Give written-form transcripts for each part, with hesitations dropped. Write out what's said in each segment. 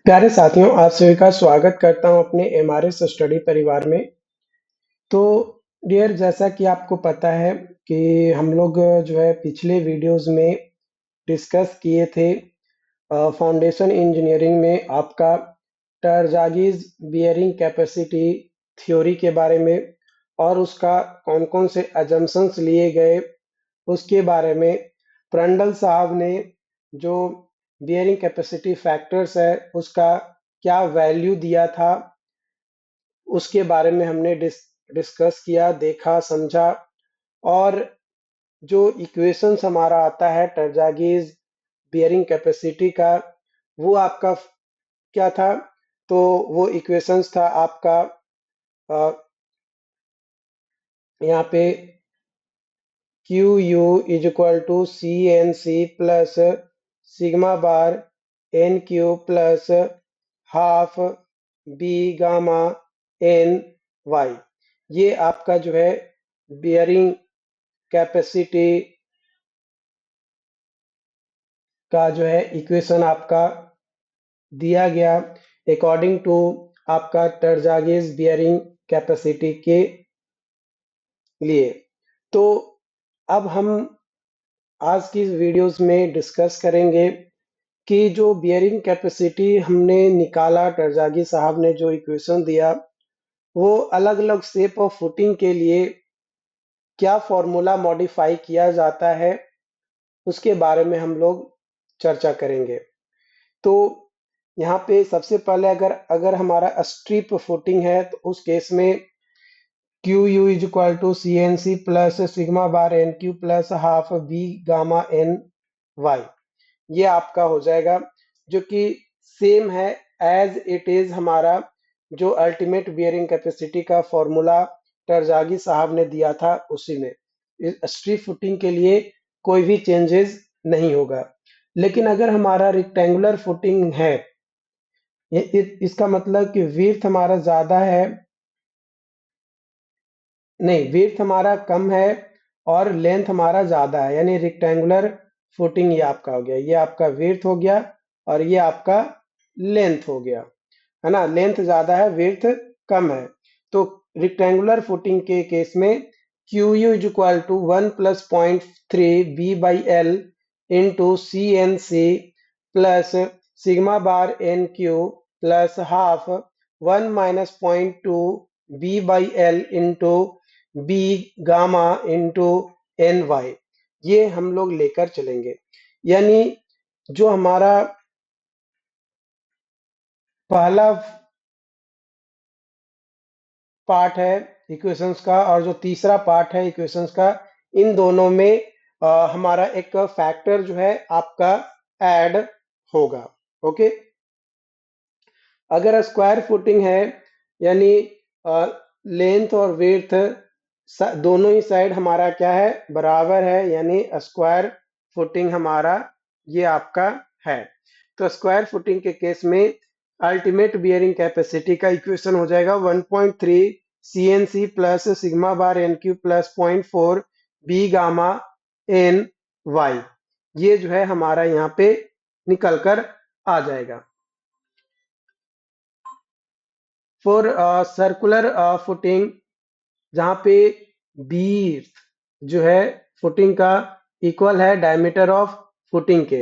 प्यारे साथियों, आप सभी का स्वागत करता हूं अपने एमआरएस स्टडी परिवार में। तो डियर, जैसा कि आपको पता है कि हम लोग जो है पिछले वीडियोस में डिस्कस किए थे फाउंडेशन इंजीनियरिंग में आपका टरजागीज बियरिंग कैपेसिटी थ्योरी के बारे में और उसका कौन-कौन से अजम्पशंस लिए गए उसके बारे में। प्रंडल साहब ने जो बियरिंग कैपेसिटी फैक्टर्स है उसका क्या वैल्यू दिया था उसके बारे में हमने डिस्कस किया, देखा, समझा। और जो इक्वेशंस हमारा आता है टरजागीज बियरिंग कैपेसिटी का, वो आपका क्या था? तो वो इक्वेशंस था आपका अ, यहाँ पे Q U is equal to C N C plus sigma bar N Q plus half B gamma N Y. ये आपका जो है बियरिंग कैपेसिटी का जो है इक्वेशन आपका दिया गया अकॉर्डिंग टू आपका टरजागीज बियरिंग कैपेसिटी के लिए। तो अब हम आज की वीडियोस में डिस्कस करेंगे कि जो बियरिंग कैपेसिटी हमने निकाला, टरजागी साहब ने जो इक्वेशन दिया, वो अलग अलग शेप ऑफ फुटिंग के लिए क्या फॉर्मूला मॉडिफाई किया जाता है उसके बारे में हम लोग चर्चा करेंगे। तो यहाँ पे सबसे पहले अगर अगर हमारा स्ट्रिप फुटिंग है तो उस केस में Q U is equal to C N C plus sigma bar N Q plus half B gamma N Y. ये आपका हो जाएगा, जो कि सेम है एज इट इज हमारा जो अल्टीमेट बियरिंग कैपेसिटी का फॉर्मूला टरजागी साहब ने दिया था उसी में। स्ट्रिप फुटिंग के लिए कोई भी चेंजेस नहीं होगा। लेकिन अगर हमारा रेक्टेंगुलर फुटिंग है, इसका मतलब कि विड्थ हमारा ज्यादा है, नहीं, विड्थ हमारा कम है और लेंथ हमारा ज्यादा है, यानी रेक्टेंगुलर फुटिंग ये आपका हो गया। ये आपका विड्थ हो गया और ये आपका लेंथ हो गया, है ना। लेंथ ज्यादा है, विड्थ कम है। तो रेक्टेंगुलर फुटिंग के केस में Q U is equal to 1+0.3 B/L into C N C plus sigma bar N Q plus half 1 - 0.2 B/L into B gamma into N Y. ये हम लोग लेकर चलेंगे, यानी जो हमारा पहला पार्ट है इक्वेशंस का और जो तीसरा पार्ट है इक्वेशंस का, इन दोनों में हमारा एक फैक्टर जो है आपका ऐड होगा। ओके, अगर स्क्वायर फुटिंग है यानी लेंथ और विड्थ दोनों ही साइड हमारा क्या है, बराबर है, यानी स्क्वायर फुटिंग हमारा ये आपका है। तो स्क्वायर फुटिंग के केस में अल्टीमेट बियरिंग कैपेसिटी का इक्वेशन हो जाएगा 1.3 C N C plus sigma bar N Q plus 0.4 B gamma N Y. ये जो है हमारा यहाँ पे निकल कर आ जाएगा। फॉर सर्कुलर फुटिंग, जहाँ पे बी जो है फुटिंग का इक्वल है डायमीटर ऑफ फुटिंग के।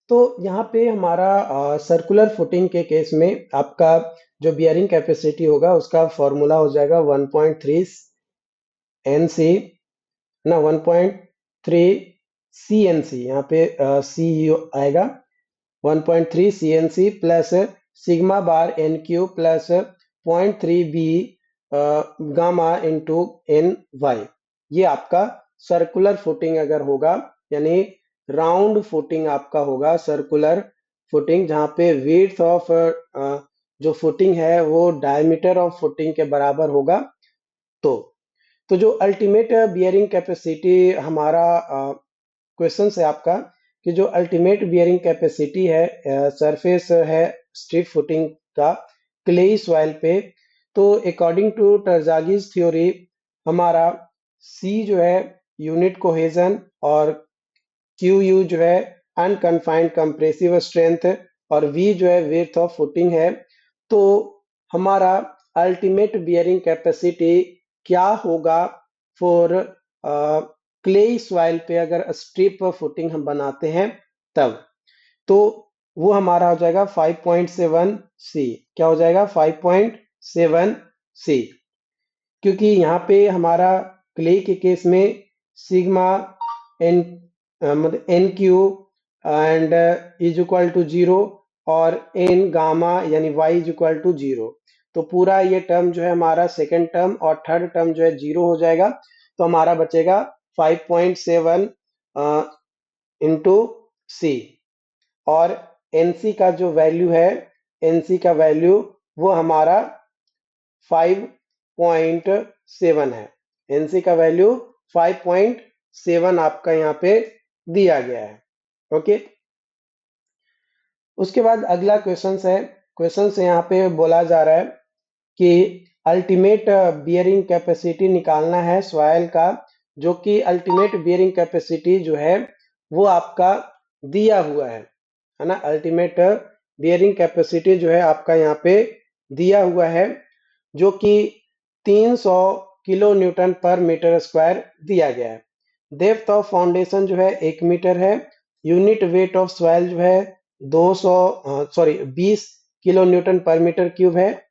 तो यहाँ पे हमारा सर्कुलर फुटिंग के केस में आपका जो बियरिंग कैपेसिटी होगा उसका फॉर्मूला हो जाएगा 1.3 एन सी ना 1.3 सी एन सी, यहाँ पे सी आएगा 1.3 C N C plus sigma bar N Q plus 0.3 B gamma into N Y. ये आपका सर्कुलर फुटिंग अगर होगा, यानी राउंड फुटिंग आपका होगा सर्कुलर फुटिंग, जहाँ पे विड्थ ऑफ जो फुटिंग है वो डायमीटर ऑफ फुटिंग के बराबर होगा। तो जो अल्टीमेट बियरिंग कैपेसिटी हमारा क्वेश्चन है आपका कि जो अल्टीमेट बियरिंग कैपेसिटी है सरफेस है स्ट्रिप फुटिंग का क्लेई सॉइल पे, तो अकॉर्डिंग टू टरजागीज थ्योरी हमारा सी जो है यूनिट कोहेजन और क्यू यू जो है अनकन्फाइंड कंप्रेसिव स्ट्रेंथ और v जो है विड्थ ऑफ फुटिंग है। तो हमारा अल्टीमेट बियरिंग कैपेसिटी क्या होगा फॉर क्ले सॉइल पे अगर स्ट्रिप फुटिंग हम बनाते हैं तब, तो वो हमारा हो जाएगा 5.7 सी। क्या हो जाएगा? 5.7 सी। क्योंकि यहाँ पे हमारा क्ले के केस में सिग्मा एन मतलब N Q and is equal to zero, और एन गामा यानी Y is equal to zero. तो पूरा ये टर्म जो है हमारा सेकेंड टर्म और थर्ड टर्म जो है जीरो हो जाएगा। तो हमारा बचेगा 5.7 इंटू सी। और एनसी का जो वैल्यू है, एनसी का वैल्यू वो हमारा 5.7 है। एनसी का वैल्यू 5.7 आपका यहाँ पे दिया गया है। ओके, उसके बाद अगला क्वेश्चन है। क्वेश्चन से यहाँ पे बोला जा रहा है कि अल्टीमेट बियरिंग कैपेसिटी निकालना है सॉइल का, जो कि अल्टीमेट बियरिंग कैपेसिटी जो है वो आपका दिया हुआ है ना। अल्टीमेट बियरिंग कैपेसिटी जो है आपका यहाँ पे दिया हुआ है, जो कि 300 किलो न्यूटन पर मीटर स्क्वायर दिया गया है। डेप्थ ऑफ फाउंडेशन जो है 1 मीटर है। यूनिट वेट ऑफ सॉइल जो है 20 किलो न्यूटन पर मीटर क्यूब है।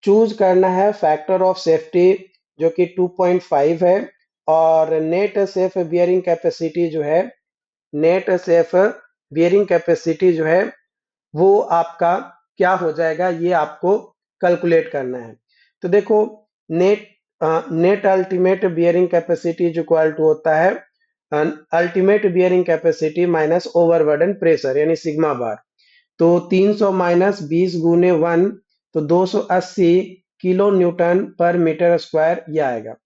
चूज करना है फैक्टर ऑफ सेफ्टी जो कि 2.5 है। और नेट सेफ बियरिंग कैपेसिटी जो है, नेट सेफ बियरिंग कैपेसिटी जो है वो आपका क्या हो जाएगा, ये आपको कैलकुलेट करना है। तो देखो, net net ultimate bearing capacity जो इक्वल टू होता है ultimate bearing capacity minus overburden pressure यानी सिग्मा बार। तो 300 माइनस 20 गुने 1, तो 280 किलो न्यूटन पर मीटर स्क्वायर ये आएगा।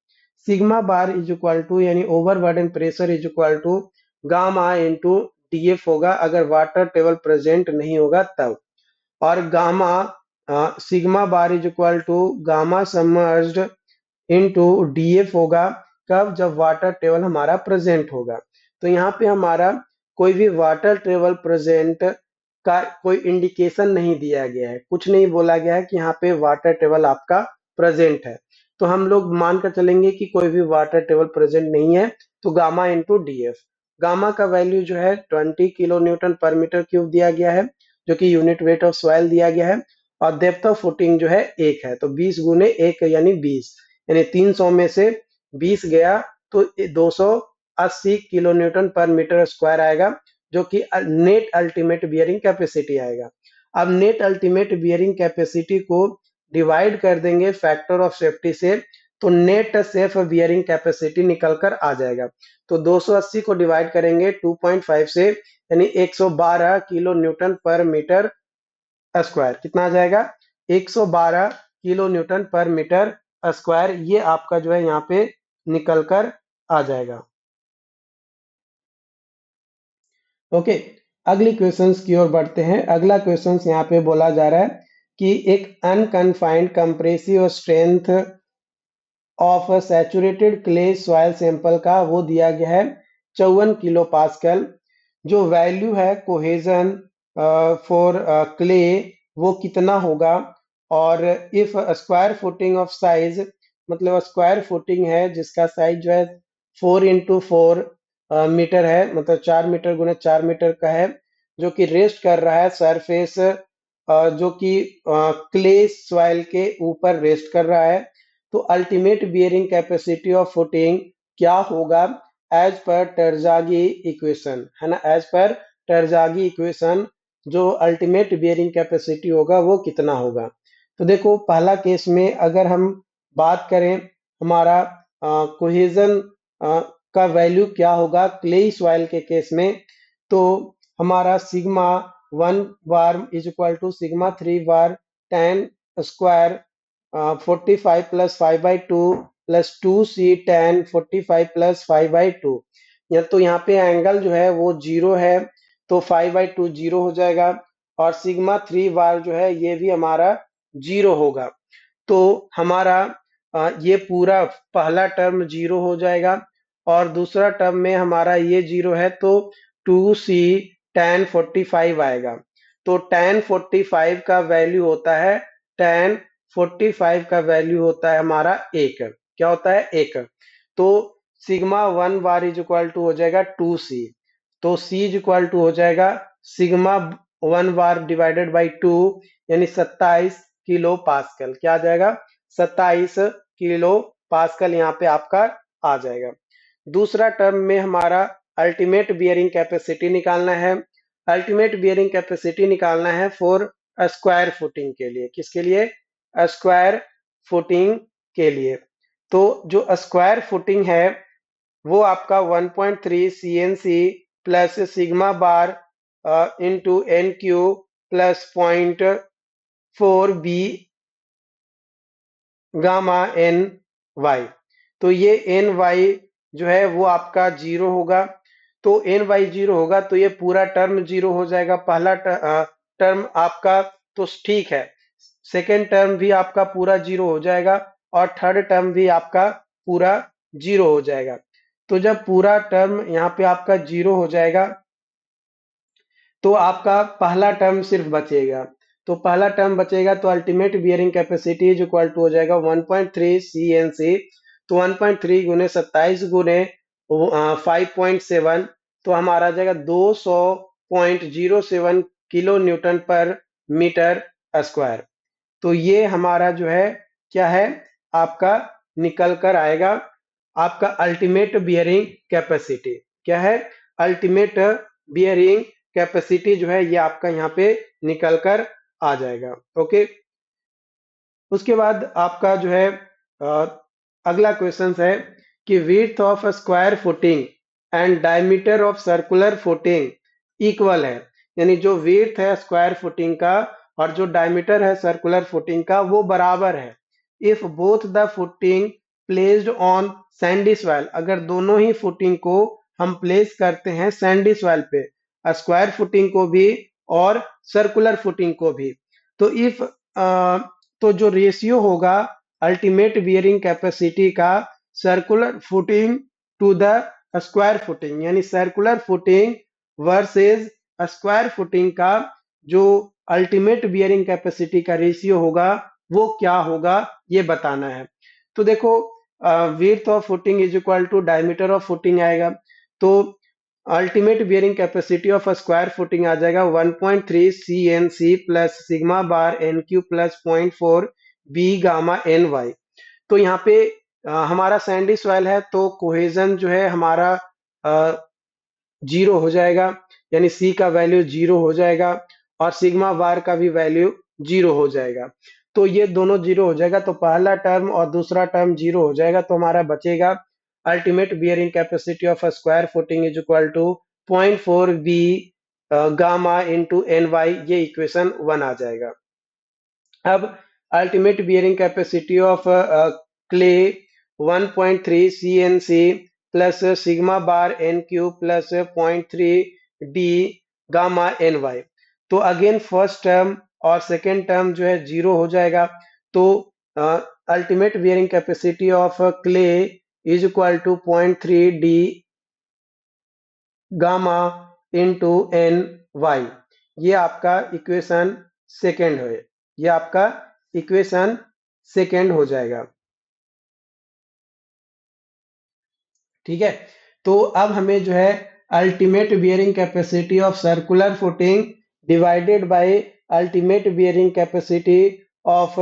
Sigma bar is equal to यानी overburden pressure is equal to gamma into D F होगा अगर वाटर टेबल प्रेजेंट नहीं होगा तब। और gamma sigma bar is equal to gamma submerged into DF होगा कब? जब वाटर टेबल हमारा प्रेजेंट होगा। तो यहाँ पे हमारा कोई भी वाटर टेबल प्रेजेंट का कोई इंडिकेशन नहीं दिया गया है, कुछ नहीं बोला गया है कि यहाँ पे वाटर टेबल आपका प्रेजेंट है। तो हम लोग मानकर चलेंगे कि कोई भी वाटर टेबल प्रेजेंट नहीं है। तो gamma into D F, gamma का वैल्यू जो है 20 किलो न्यूटन पर मीटर क्यूब दिया गया है, जो कि यूनिट वेट ऑफ सॉइल दिया गया है। और डेप्थ ऑफ फुटिंग जो है 1 है, तो 20 गुने 1 यानी 20, यानी 300 में से 20 गया तो 280 किलो न्यूटन पर मीटर स्क्वायर आएगा, जो कि नेट अल्टीमेट बियरिंग कैपेसिटी आएगा। अब नेट अल्टीमेट बियरिंग कैपेसिटी को डिवाइड कर देंगे फैक्टर ऑफ सेफ्टी से, तो नेट सेफ बियरिंग कैपेसिटी निकल कर आ जाएगा। तो 280 को डिवाइड करेंगे 2.5 से, यानी 112 किलो न्यूटन पर मीटर स्क्वायर। कितना आ जाएगा? 112 किलो न्यूटन पर मीटर स्क्वायर, ये आपका जो है यहाँ पे निकल कर आ जाएगा। ओके, अगली क्वेश्चंस की ओर बढ़ते हैं। अगला क्वेश्चंस यहाँ पे बोला जा रहा है कि एक unconfined compressive strength of saturated clay soil sample का वो दिया गया है 54 किलो पास्कल। जो वैल्यू है कोहेजन फॉर क्ले वो कितना होगा? और if square footing of size, मतलब स्क्वायर फुटिंग है जिसका साइज जो है 4x4 मीटर है, मतलब 4 मीटर गुना 4 मीटर का है, जो कि रेस्ट कर रहा है सरफेस जो कि क्ले सॉइल के ऊपर रेस्ट कर रहा है। तो ultimate bearing capacity of footing क्या होगा एज पर टर्जागी इक्वेशन, है ना। एज पर टर्जागी इक्वेशन जो अल्टीमेट बियरिंग कैपेसिटी होगा वो कितना होगा? तो देखो, पहला केस में अगर हम बात करें हमारा कोहेजन का वैल्यू क्या होगा क्ले सॉइल के केस में, तो हमारा sigma 1 bar is equal to sigma 3 bar tan square 45 plus 5/2 plus 2c tan 45 plus 5/2। या तो यहाँ पे एंगल जो है वो जीरो है, तो 5/2 जीरो हो जाएगा। और सिग्मा 3 बार जो है ये भी हमारा जीरो होगा। तो हमारा ये पूरा पहला टर्म जीरो हो जाएगा, और दूसरा टर्म में हमारा ये जीरो है तो 2c tan 45 आएगा। तो tan 45 का वैल्यू होता है, tan 45 का वैल्यू होता है हमारा 1। क्या होता है? 1। तो sigma 1 bar is equal to हो जाएगा 2c। तो c इज इक्वल टू हो जाएगा सिग्मा 1 बार डिवाइडेड बाई 2, यानी 27 किलो पास्कल। क्या आ जाएगा? 27 किलो पास्कल यहाँ पे आपका आ जाएगा। दूसरा टर्म में हमारा अल्टीमेट बियरिंग कैपेसिटी निकालना है। अल्टीमेट बियरिंग कैपेसिटी निकालना है फॉर स्क्वायर फुटिंग के लिए। किसके लिए? स्क्वायर फुटिंग के लिए। तो जो स्क्वायर फुटिंग है वो आपका 1.3 CNC plus sigma bar into N Q plus 0.4 B gamma N Y. तो ये एन वाई जो है वो आपका जीरो होगा। तो एन वाई जीरो होगा तो ये पूरा टर्म जीरो हो जाएगा। पहला टर्म आपका तो ठीक है, सेकेंड टर्म भी आपका पूरा जीरो हो जाएगा और थर्ड टर्म भी आपका पूरा जीरो हो जाएगा। तो जब पूरा टर्म यहाँ पे आपका जीरो हो जाएगा तो आपका पहला टर्म सिर्फ बचेगा। तो पहला टर्म बचेगा तो ultimate bearing capacity is equal to हो जाएगा 1.3 CNC। तो 1.3 गुने 27 गुने 5.7, तो हमारा आ जाएगा 200.07 किलो न्यूटन पर मीटर स्क्वायर। तो ये हमारा जो है क्या है, आपका निकल कर आएगा आपका अल्टीमेट बियरिंग कैपेसिटी। क्या है? अल्टीमेट बियरिंग कैपेसिटी जो है ये आपका यहाँ पे निकल कर आ जाएगा। ओके, उसके बाद आपका जो है अगला क्वेश्चन है कि width of square footing and diameter of circular footing equal है। यानी जो विड्थ है स्क्वायर फुटिंग का और जो डायमीटर है सर्कुलर फुटिंग का वो बराबर है। If both the footing placed on Sandy soil, अगर दोनों ही फुटिंग को हम प्लेस करते हैं सैंडी सॉइल पे, स्क्वायर फुटिंग को भी और सर्कुलर फुटिंग को भी, तो इफ तो जो रेशियो होगा अल्टीमेट बियरिंग कैपेसिटी का circular footing to the square footing, यानी circular footing versus square footing का जो अल्टीमेट बियरिंग कैपेसिटी का रेशियो होगा वो क्या होगा ये बताना है। तो देखो width of footing is equal to diameter of footing आएगा। तो ultimate bearing capacity of square footing आ जाएगा 1.3 CNC plus sigma bar N Q plus 0.4 B gamma N Y. तो यहाँ पे हमारा सैंडी सॉइल है तो कोहेजन जो है हमारा जीरो हो जाएगा, यानी सी का वैल्यू जीरो हो जाएगा और सिग्मा बार का भी वैल्यू जीरो हो जाएगा। तो ये दोनों जीरो हो जाएगा तो पहला टर्म और दूसरा टर्म जीरो हो जाएगा तो हमारा बचेगा ultimate bearing capacity of square footing is equal to 0.4 B gamma into N Y. ये इक्वेशन 1 आ जाएगा। अब ultimate bearing capacity of clay 1.3 CNC plus sigma bar N Q plus 0.3 D gamma N Y. तो again first term और second term जो है zero हो जाएगा। तो ultimate bearing capacity of clay is equal to 0.3 D gamma into N Y. ये आपका equation second है, ये आपका इक्वेशन सेकेंड हो जाएगा। ठीक है, तो अब हमें जो है ultimate bearing capacity of circular footing divided by ultimate bearing capacity of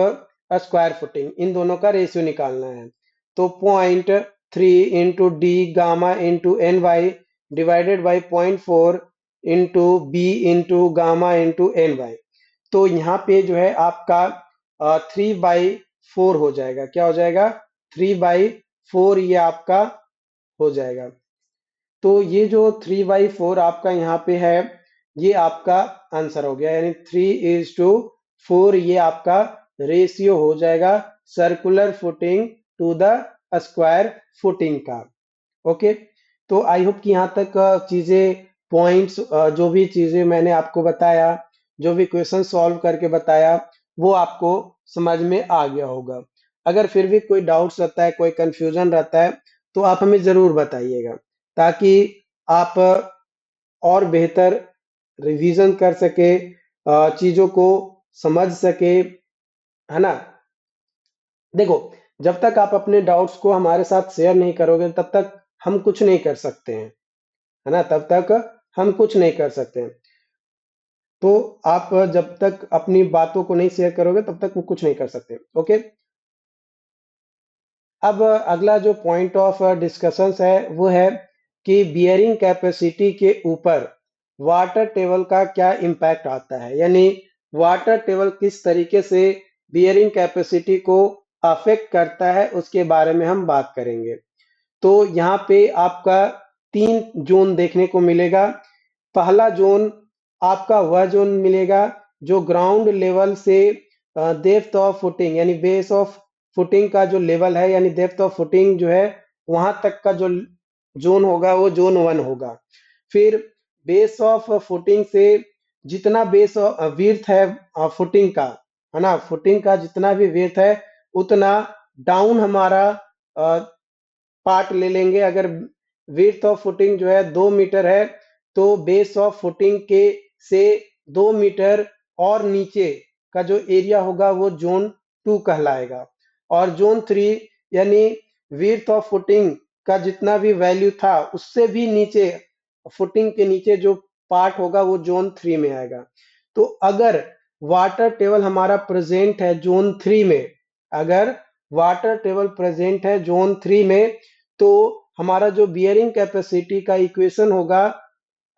square footing, इन दोनों का रेशियो निकालना है। तो 0.3 into D gamma into N Y divided by 0.4 into B into gamma into N Y. तो यहाँ पे जो है आपका 3/4 हो जाएगा। क्या हो जाएगा? 3/4 ये आपका हो जाएगा। तो ये जो 3/4 आपका यहाँ पे है ये आपका आंसर हो गया, यानी 3:4 ये आपका रेशियो हो जाएगा circular footing to the square footing का। ओके, तो आई होप कि यहाँ तक चीजें पॉइंट्स जो भी चीजें मैंने आपको बताया, जो भी क्वेश्चन सॉल्व करके बताया वो आपको समझ में आ गया होगा। अगर फिर भी कोई डाउट्स रहता है, कोई कंफ्यूजन रहता है तो आप हमें जरूर बताइएगा ताकि आप और बेहतर रिवीजन कर सके चीजों को समझ सके, है ना। देखो, जब तक आप अपने डाउट्स को हमारे साथ शेयर नहीं करोगे तब तक हम कुछ नहीं कर सकते हैं, है ना, तब तक हम कुछ नहीं कर सकते हैं। तो आप जब तक अपनी बातों को नहीं शेयर करोगे तब तक वो कुछ नहीं कर सकते। ओके, अब अगला जो पॉइंट ऑफ डिस्कशंस है वो है कि बियरिंग कैपेसिटी के ऊपर वाटर टेबल का क्या इम्पैक्ट आता है, यानी वाटर टेबल किस तरीके से बियरिंग कैपेसिटी को अफेक्ट करता है उसके बारे में हम बात करेंगे। तो यहाँ पे आपका 3 जोन देखने को मिलेगा। पहला जोन आपका वह जोन मिलेगा जो ग्राउंड लेवल से डेप्थ ऑफ फुटिंग यानी बेस ऑफ फुटिंग का जो लेवल है, यानी डेप्थ ऑफ फुटिंग जो है वहां तक का जो जोन होगा वो जोन 1 होगा। फिर बेस ऑफ फुटिंग से जितना बेस विड्थ है फुटिंग का, है ना, फुटिंग का जितना भी विड्थ है उतना डाउन हमारा पार्ट ले लेंगे। अगर विड्थ ऑफ फुटिंग जो है 2 मीटर है तो बेस ऑफ फुटिंग के से 2 मीटर और नीचे का जो एरिया होगा वो जोन 2 कहलाएगा। और जोन 3 यानी विड्थ ऑफ फुटिंग का जितना भी वैल्यू था उससे भी नीचे, फुटिंग के नीचे जो पार्ट होगा वो जोन 3 में आएगा। तो अगर वाटर टेबल हमारा प्रेजेंट है जोन 3 में, अगर वाटर टेबल प्रेजेंट है जोन 3 में, तो हमारा जो बियरिंग कैपेसिटी का इक्वेशन होगा,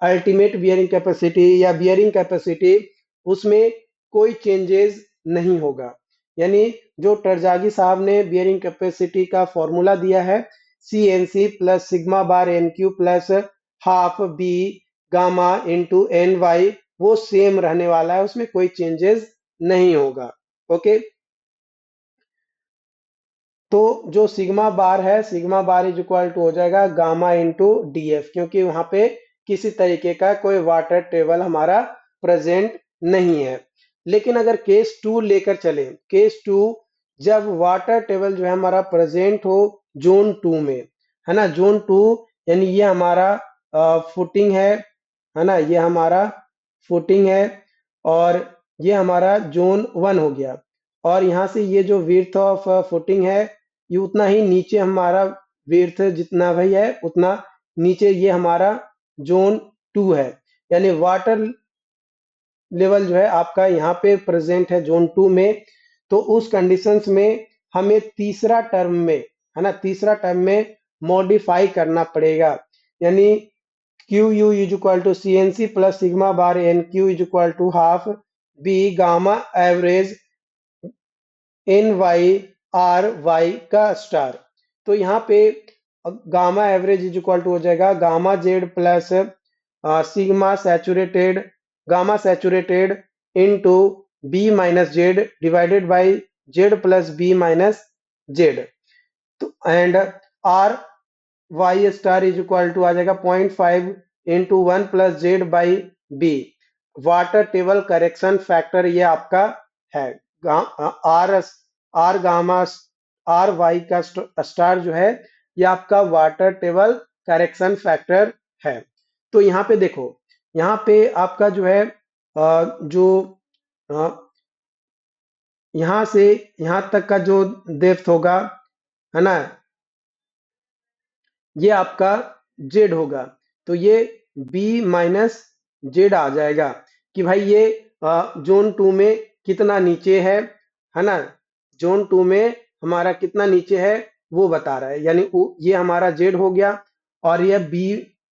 अल्टीमेट बियरिंग कैपेसिटी या बियरिंग कैपेसिटी, उसमें कोई चेंजेस नहीं होगा। यानी जो टरजागी साहब ने बियरिंग कैपेसिटी का फॉर्मूला दिया है, C N C plus sigma bar N Q plus half B gamma into N Y, वो सेम रहने वाला है, उसमें कोई चेंजेस नहीं होगा। ओके, तो जो सिग्मा बार है, sigma bar is equal to हो जाएगा गामा इंटू डी एफ, क्योंकि वहां पे किसी तरीके का कोई वाटर टेबल हमारा प्रेजेंट नहीं है। लेकिन अगर केस 2 लेकर चले, केस 2 जब वाटर टेबल जो है हमारा प्रेजेंट हो जोन 2 में, है ना, जोन 2 यानी ये हमारा फुटिंग है ना, ये हमारा फुटिंग है, और ये हमारा जोन 1 हो गया। और यहाँ से ये जो विड्थ ऑफ फुटिंग है ये उतना ही नीचे हमारा विड्थ जितना भी है उतना नीचे ये हमारा जोन 2 है। यानी वाटर लेवल जो है आपका यहाँ पे प्रेजेंट है जोन 2 में। तो उस कंडीशंस में हमें तीसरा टर्म में, है ना, तीसरा टर्म में मॉडिफाई करना पड़ेगा। यानी Q U is equal to C N C plus sigma bar N Q is equal to half B gamma average N Y R Y का स्टार। तो यहाँ पे gamma average is equal to हो जाएगा gamma Z plus sigma saturated, gamma saturated into B minus Z divided by Z plus B minus Z. तो and R Y star is equal to आ जाएगा 0.5 into 1 plus Z by B. Water table correction factor ये आपका है। R R gamma R Y का star जो है ये आपका वाटर टेबल करेक्शन फैक्टर है। तो यहाँ पे देखो, यहाँ पे आपका जो है जो यहाँ से यहाँ तक का जो डेप्थ होगा, है ना, ये आपका जेड होगा। तो ये बी माइनस जेड आ जाएगा कि भाई ये जोन 2 में कितना नीचे है ना, जोन 2 में हमारा कितना नीचे है वो बता रहा है। यानी ये हमारा जेड हो गया और ये बी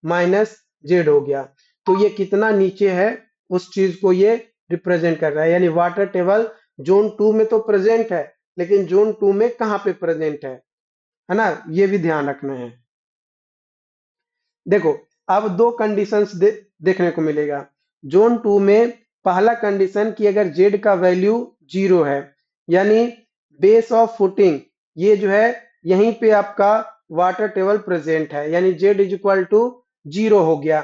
माइनस जेड हो गया। तो ये कितना नीचे है उस चीज को ये रिप्रेजेंट कर रहा है। यानी वाटर टेबल जोन 2 में तो प्रेजेंट है, लेकिन जोन 2 में कहाँ पे प्रेजेंट है ना, ये भी ध्यान रखना है। देखो, अब 2 कंडीशंस देखने को मिलेगा जोन 2 में। पहला कंडीशन कि अगर जेड का वैल्यू 0 है, यानी बेस ऑफ फुटिंग ये जो है यहीं पे आपका वाटर टेबल प्रेजेंट है, यानी जेड इज इक्वल टू 0 हो गया।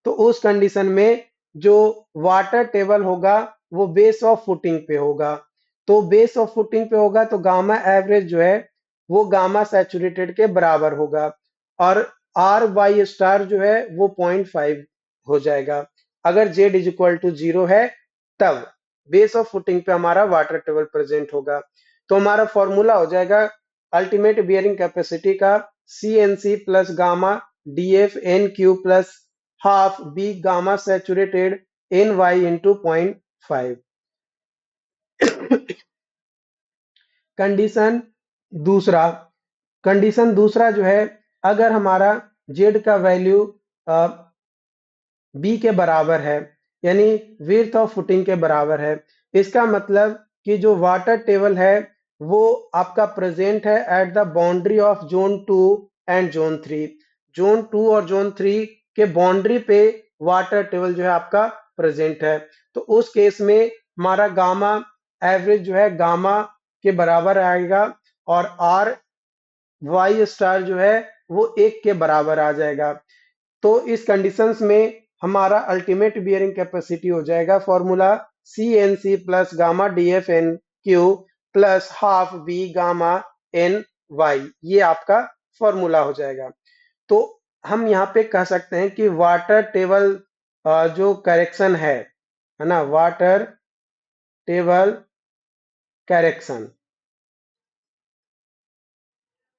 तो उस कंडीशन में जो वाटर टेबल होगा वो बेस ऑफ फुटिंग पे होगा। तो बेस ऑफ फुटिंग पे होगा तो गामा एवरेज जो है वो गामा सैचुरेटेड के बराबर होगा, और आर वाई स्टार जो है वो 0.5 हो जाएगा। अगर जेड इज इक्वल टू 0 है तब बेस ऑफ फुटिंग पे हमारा वाटर टेबल प्रेजेंट होगा। तो हमारा फॉर्मूला हो जाएगा अल्टीमेट बियरिंग कैपेसिटी का C N C plus gamma D F N Q plus half B gamma saturated N Y into 0.5। Condition दूसरा कंडीशन दूसरा जो है, अगर हमारा जेड का वैल्यू बी के बराबर है, यानी विड्थ ऑफ फुटिंग के बराबर है, इसका मतलब कि जो वाटर टेबल है वो आपका प्रेजेंट है at the boundary of zone 2 and zone 3। Zone 2 और जोन 3 के बाउंड्री पे वाटर टेबल जो है आपका प्रेजेंट है। तो उस केस में हमारा गामा एवरेज जो है गामा के बराबर आएगा और आर वाई स्टार जो है वो 1 के बराबर आ जाएगा। तो इस कंडीशंस में हमारा अल्टीमेट बियरिंग कैपेसिटी हो जाएगा formula C N C plus gamma D F N Q plus half B gamma N Y, ये आपका फॉर्मूला हो जाएगा। तो हम यहाँ पे कह सकते हैं कि वाटर टेबल जो करेक्शन है ना, water table correction,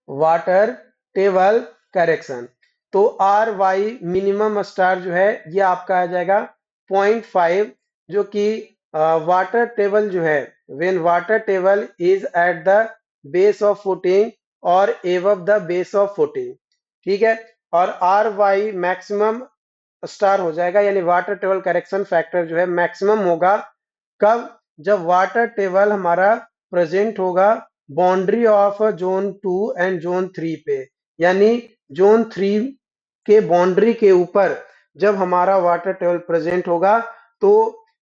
water table correction, तो आर वाई मिनिमम स्टार जो है ये आपका आ जाएगा 0.5, जो कि वाटर टेबल जो है when water table is at the base of footing और above the base of footing, ठीक है। और आर वाई मैक्सिमम स्टार हो जाएगा, यानी वाटर टेबल करेक्शन फैक्टर जो है मैक्सिमम होगा कब, जब वाटर टेबल हमारा प्रेजेंट होगा boundary of zone 2 and zone 3 पे, यानी जोन 3 के बाउंड्री के ऊपर जब हमारा वाटर टेबल प्रेजेंट होगा तो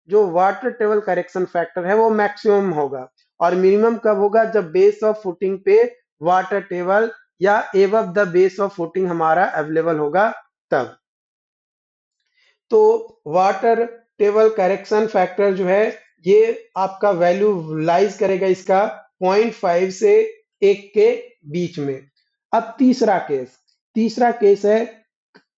जो वाटर टेबल करेक्शन फैक्टर है वो मैक्सिमम होगा। और मिनिमम कब होगा, जब बेस ऑफ फुटिंग पे वाटर टेबल या above the base of footing हमारा अवेलेबल होगा तब। तो वाटर टेबल करेक्शन फैक्टर जो है ये आपका वैल्यू लाइज करेगा इसका 0.5 से 1 के बीच में। अब तीसरा केस है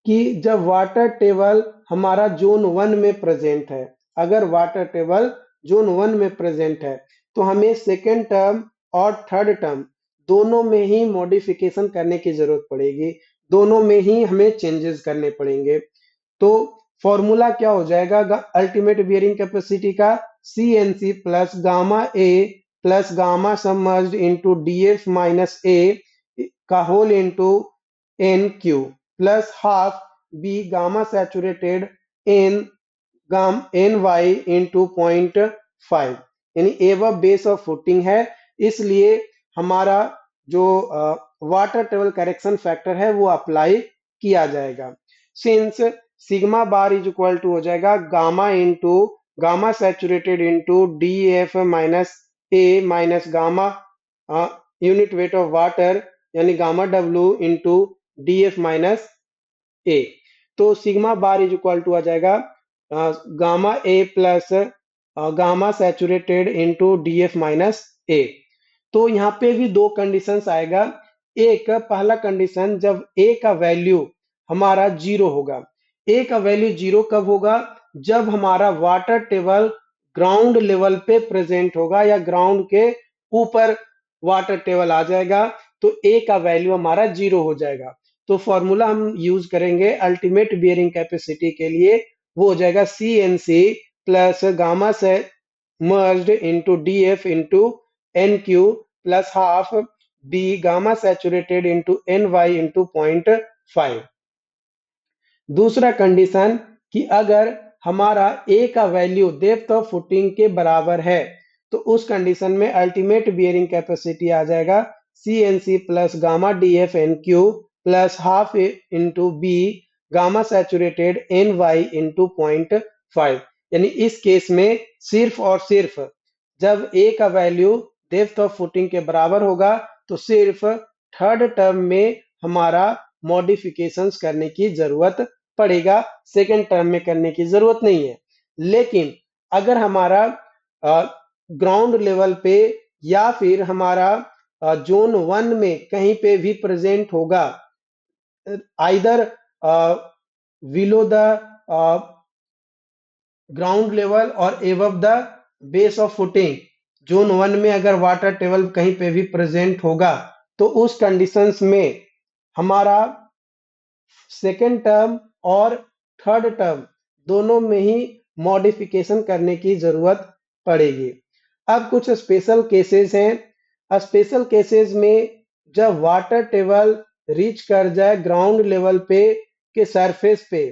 कि जब वाटर टेबल हमारा जोन 1 में प्रेजेंट है, अगर वाटर टेबल जोन 1 में प्रेजेंट है तो हमें सेकेंड टर्म और थर्ड टर्म दोनों में ही मॉडिफिकेशन करने की जरूरत पड़ेगी, दोनों में ही हमें चेंजेस करने पड़ेंगे। तो फॉर्मूला क्या हो जाएगा अल्टीमेट बियरिंग कैपेसिटी का C N C plus gamma A plus gamma submerged into D F minus A का whole into N Q plus half B gamma saturated N gamma N Y into 0.5, यानी एवं base of footing है, इसलिए हमारा जो water table correction factor है वो apply किया जाएगा। Since sigma bar is equal to हो जाएगा gamma into gamma saturated into D F minus A minus gamma unit weight of water यानी gamma W into D F minus A. तो sigma bar is equal to आ जाएगा gamma A plus gamma saturated into D F minus A. तो यहाँ पे भी दो conditions आएगा। एक पहला कंडीशन जब ए का वैल्यू हमारा जीरो होगा। ए का वैल्यू जीरो कब होगा, जब हमारा वाटर टेबल ग्राउंड लेवल पे प्रेजेंट होगा या ग्राउंड के ऊपर वाटर टेबल आ जाएगा तो ए का वैल्यू हमारा जीरो हो जाएगा। तो फॉर्मूला हम यूज करेंगे अल्टीमेट बियरिंग कैपेसिटी के लिए, वो हो जाएगा C N C plus gamma submerged into D F into N Q plus half B gamma saturated into N Y into 0.5। दूसरा कंडीशन कि अगर हमारा ए का वैल्यू डेप्थ ऑफ फुटिंग के बराबर है तो उस कंडीशन में अल्टीमेट बियरिंग कैपेसिटी आ जाएगा C N C plus gamma D F N Q plus half into B gamma saturated N Y into 0.5। यानी इस केस में सिर्फ और सिर्फ जब ए का वैल्यू डेप्थ ऑफ फुटिंग के बराबर होगा तो सिर्फ थर्ड टर्म में हमारा मॉडिफिकेशंस करने की जरूरत पड़ेगा, सेकेंड टर्म में करने की जरूरत नहीं है। लेकिन अगर हमारा ग्राउंड लेवल पे या फिर हमारा जोन 1 में कहीं पे भी प्रेजेंट होगा, either below the ground level और above the base of footing, zone 1 में अगर वाटर टेबल कहीं पे भी प्रेजेंट होगा तो उस कंडीशंस में हमारा सेकेंड टर्म और थर्ड टर्म दोनों में ही मॉडिफिकेशन करने की जरूरत पड़ेगी। अब कुछ स्पेशल केसेस हैं। स्पेशल केसेस में जब वाटर टेबल रीच कर जाए ग्राउंड लेवल पे के सरफेस पे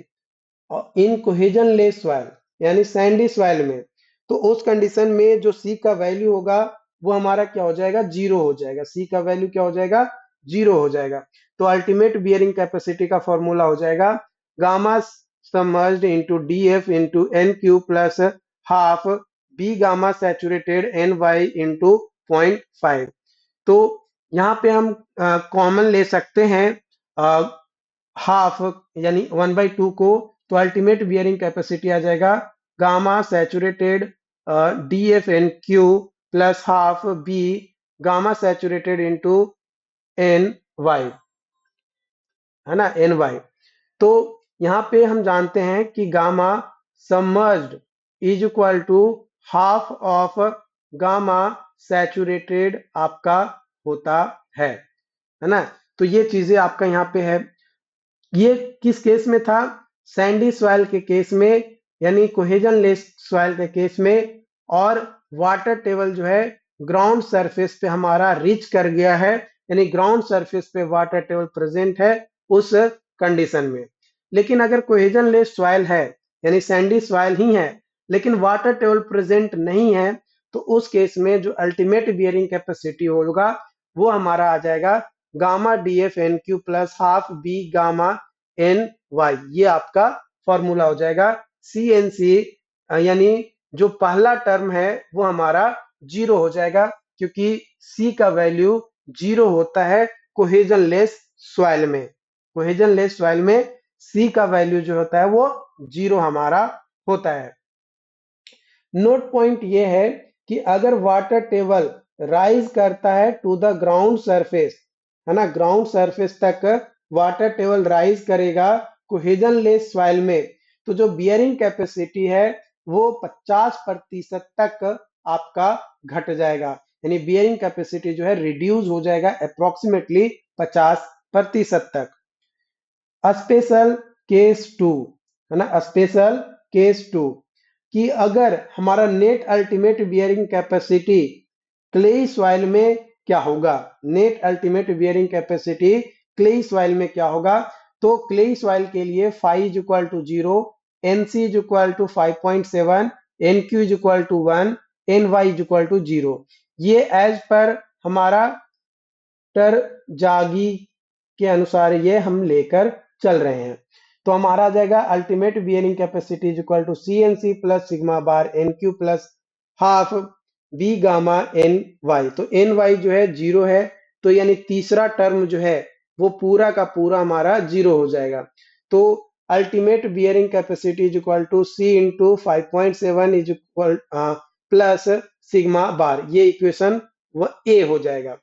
इन कोहेजन लेस सॉइल यानी सैंडी सॉइल में, तो उस कंडीशन में जो सी का वैल्यू होगा वो हमारा क्या हो जाएगा, जीरो हो जाएगा। सी का वैल्यू क्या हो जाएगा, जीरो हो जाएगा। तो अल्टीमेट बियरिंग कैपेसिटी का फॉर्मूला हो जाएगा gamma submerged into D F into N Q plus half B gamma saturated N Y into 0.5। तो यहाँ पे हम कॉमन ले सकते हैं हाफ यानी 1/2 को, तो अल्टीमेट बियरिंग कैपेसिटी आ जाएगा gamma saturated D F N Q plus half B gamma saturated into N Y, है ना, एन वाई। तो यहाँ पे हम जानते हैं कि gamma submerged is equal to half of gamma saturated आपका होता है ना। तो ये चीजें आपका यहाँ पे है। ये किस केस में था, सैंडी सॉइल के केस में, यानी कोहेजन लेस सॉइल के केस में, और वाटर टेबल जो है ग्राउंड सरफेस पे हमारा रीच कर गया है, यानी ग्राउंड सरफेस पे वाटर टेबल प्रेजेंट है उस कंडीशन में। लेकिन अगर कोहेजन लेस सॉइल है यानी सैंडी सॉइल ही है लेकिन वाटर टेबल प्रेजेंट नहीं है, तो उस केस में जो अल्टीमेट बियरिंग कैपेसिटी होगा वो हमारा आ जाएगा gamma D F N Q plus half B gamma N Y. ये आपका फॉर्मूला हो जाएगा। सी एन सी यानी जो पहला टर्म है वो हमारा जीरो हो जाएगा, क्योंकि सी का वैल्यू जीरो होता है कोहेजन लेस सॉइल में। कोहेजन लेस सॉइल में सी का वैल्यू जो होता है वो जीरो हमारा होता है। नोट पॉइंट ये है कि अगर वाटर टेबल राइज करता है टू द ग्राउंड सरफेस, है ना, ग्राउंड सरफेस तक वाटर टेबल राइज करेगा कोहेजन लेस सॉइल में, तो जो बियरिंग कैपेसिटी है वो 50% तक आपका घट जाएगा, यानी बियरिंग कैपेसिटी जो है रिड्यूस हो जाएगा अप्रोक्सीमेटली 50% तक। स्पेशल केस टू, है ना, स्पेशल केस टू कि अगर हमारा net ultimate bearing capacity clayey soil में क्या होगा, net ultimate bearing capacity clayey soil में क्या होगा, तो क्लेई सॉइल के लिए phi is equal to 0, N C is equal to 5.7, N Q is equal to 1, N Y is equal to 0। ये एज पर हमारा टर जागी के अनुसार ये हम लेकर चल रहे हैं। तो हमारा आ जाएगा ultimate bearing capacity is equal to C N C plus sigma bar N Q plus half B gamma N Y. तो एन वाई जो है जीरो है, तो यानी तीसरा टर्म जो है वो पूरा का पूरा हमारा जीरो हो जाएगा। तो ultimate bearing capacity is equal to C into 5.7 is equal plus sigma bar, ये इक्वेशन ए हो जाएगा।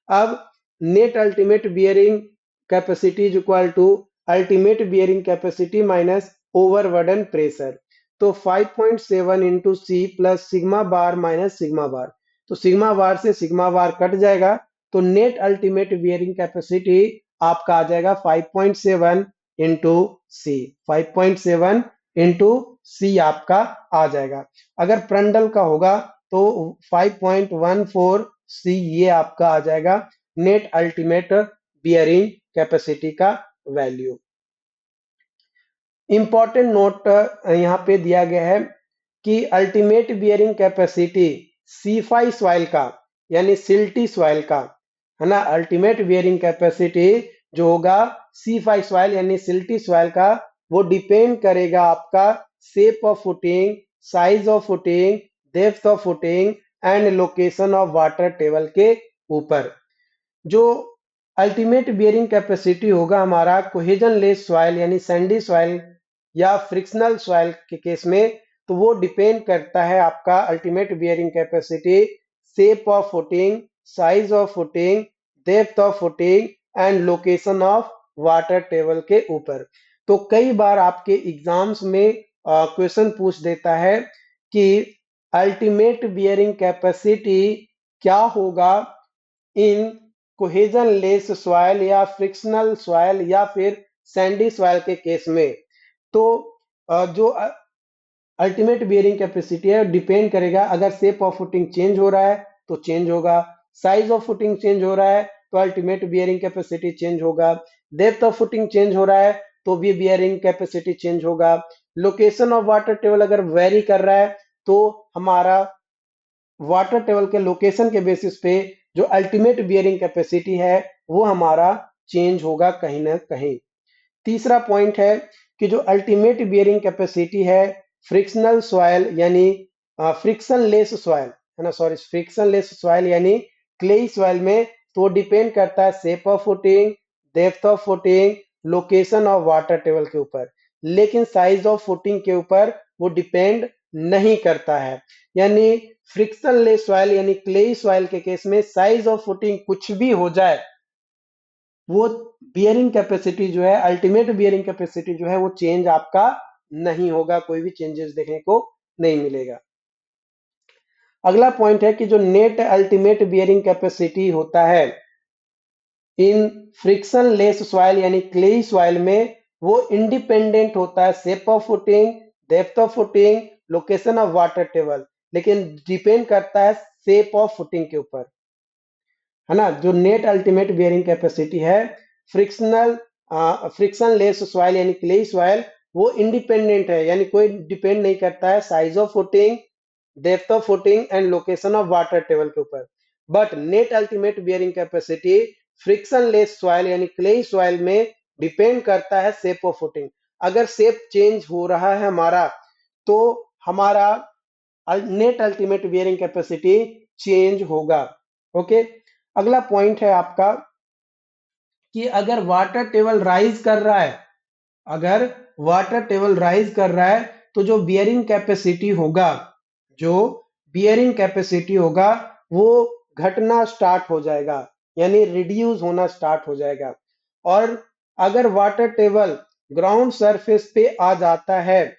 अब net ultimate bearing capacity is equal to ultimate bearing capacity minus overburden pressure. तो 5.7 into C plus sigma bar minus sigma bar, तो sigma बार से sigma बार cut जाएगा, तो net ultimate bearing capacity आपका आ जाएगा 5.7 इंटू सी, 5.7 इंटू सी आपका आ जाएगा। अगर प्रंडल का होगा तो 5.14 सी ये आपका आ जाएगा नेट अल्टीमेट बियरिंग कैपेसिटी का वैल्यू। इंपॉर्टेंट नोट यहाँ पे दिया गया है कि ultimate bearing capacity C5 soil का यानी सिल्टी सॉइल का, है ना, अल्टीमेट बियरिंग कैपेसिटी जो होगा C5 सॉइल यानी सिल्टी सॉइल का, वो डिपेंड करेगा आपका shape of footing, size of footing, depth of footing and location of water table के ऊपर। जो अल्टीमेट बियरिंग कैपेसिटी होगा हमारा कोहेजन लेस सॉइल यानी सैंडी सॉइल या फ्रिक्शनल सॉइल के केस में, तो वो डिपेंड करता है आपका ultimate bearing capacity shape of footing, size of footing, depth of footing and location of water table के ऊपर। तो कई बार आपके एग्जाम्स में क्वेश्चन पूछ देता है कि अल्टीमेट बियरिंग कैपेसिटी क्या होगा इन कोहेजन लेस सॉइल या फ्रिक्शनल सॉइल या फिर सैंडी सॉइल के केस में। तो जो अल्टीमेट बियरिंग कैपेसिटी है डिपेंड करेगा, अगर शेप ऑफ फुटिंग चेंज हो रहा है तो चेंज होगा, साइज ऑफ फुटिंग चेंज हो रहा है तो अल्टीमेट बियरिंग कैपेसिटी चेंज होगा, डेप्थ ऑफ फुटिंग चेंज हो रहा है तो भी बियरिंग कैपेसिटी चेंज होगा, लोकेशन ऑफ वाटर टेबल अगर वेरी कर रहा है तो हमारा वाटर टेबल के लोकेशन के बेसिस पे जो अल्टीमेट बियरिंग कैपेसिटी है वो हमारा चेंज होगा कहीं ना कहीं। तीसरा पॉइंट है कि जो अल्टीमेट बियरिंग कैपेसिटी है फ्रिक्शनल सॉइल यानी फ्रिक्शन लेस सॉइल है ना, सॉरी फ्रिक्शन लेस सॉइल यानी क्लेई सॉइल में, तो डिपेंड करता है shape of footing, depth of footing, location of water table के ऊपर, लेकिन साइज ऑफ फुटिंग के ऊपर वो डिपेंड नहीं करता है। यानी फ्रिक्शन लेस सॉइल यानी क्लेई सॉइल के केस में साइज ऑफ फुटिंग कुछ भी हो जाए, वो बियरिंग कैपेसिटी जो है अल्टीमेट बियरिंग कैपेसिटी जो है वो चेंज आपका नहीं होगा, कोई भी चेंजेस देखने को नहीं मिलेगा। अगला पॉइंट है कि जो नेट अल्टीमेट बियरिंग कैपेसिटी होता है इन फ्रिक्शन लेस सॉइल यानी क्लेई सॉइल में, वो इंडिपेंडेंट होता है shape of footing, depth of footing, location of water table, लेकिन डिपेंड करता है शेप ऑफ फुटिंग के ऊपर, है ना। जो नेट अल्टीमेट बियरिंग कैपेसिटी है फ्रिक्शनल फ्रिक्शन लेस सॉइल यानी क्लेई सॉइल, वो इंडिपेंडेंट है, यानी कोई डिपेंड नहीं करता है size of footing, depth of footing and location of water table के ऊपर। But net ultimate bearing capacity friction less soil यानी क्लेई सॉइल में डिपेंड करता है शेप ऑफ फुटिंग। अगर शेप चेंज हो रहा है हमारा तो हमारा net ultimate bearing capacity change होगा। ओके, अगला पॉइंट है आपका कि अगर वाटर टेबल राइज कर रहा है, अगर वाटर टेबल राइज कर रहा है तो जो बियरिंग कैपेसिटी होगा, जो बियरिंग कैपेसिटी होगा वो घटना स्टार्ट हो जाएगा, यानी रिड्यूस होना स्टार्ट हो जाएगा। और अगर वाटर टेबल ग्राउंड सरफेस पे आ जाता है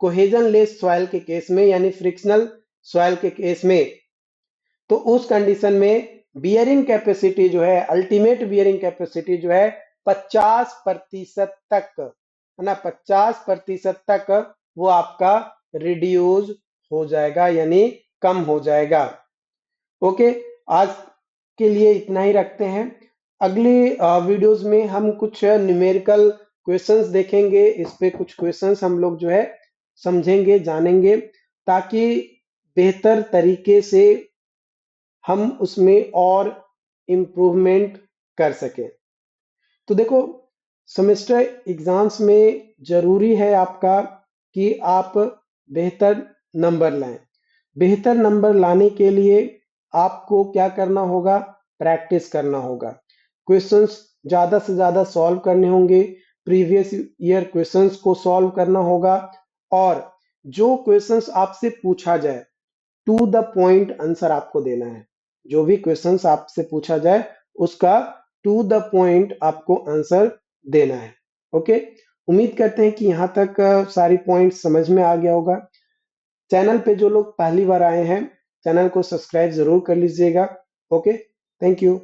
कोहेजन लेस सॉइल के केस में यानी फ्रिक्शनल सॉइल के केस में, तो उस कंडीशन में बियरिंग कैपेसिटी जो है अल्टीमेट बियरिंग कैपेसिटी जो है 50% तक, है ना, 50% तक वो आपका रिड्यूस हो जाएगा यानी कम हो जाएगा। ओके, आज के लिए इतना ही रखते हैं। अगली वीडियोस में हम कुछ न्यूमेरिकल क्वेश्चंस देखेंगे, इस पे कुछ क्वेश्चंस हम लोग जो है समझेंगे जानेंगे, ताकि बेहतर तरीके से हम उसमें और इम्प्रूवमेंट कर सकें। तो देखो, सेमेस्टर एग्जाम्स में जरूरी है आपका कि आप बेहतर नंबर लाएं। बेहतर नंबर लाने के लिए आपको क्या करना होगा, प्रैक्टिस करना होगा, क्वेश्चंस ज्यादा से ज्यादा सॉल्व करने होंगे, प्रीवियस ईयर क्वेश्चंस को सॉल्व करना होगा, और जो क्वेश्चंस आपसे पूछा जाए टू द पॉइंट आंसर आपको देना है। जो भी क्वेश्चंस आपसे पूछा जाए उसका टू द पॉइंट आपको आंसर देना है। ओके, उम्मीद करते हैं कि यहाँ तक सारी पॉइंट समझ में आ गया होगा। चैनल पे जो लोग पहली बार आए हैं चैनल को सब्सक्राइब जरूर कर लीजिएगा। Okay, thank you.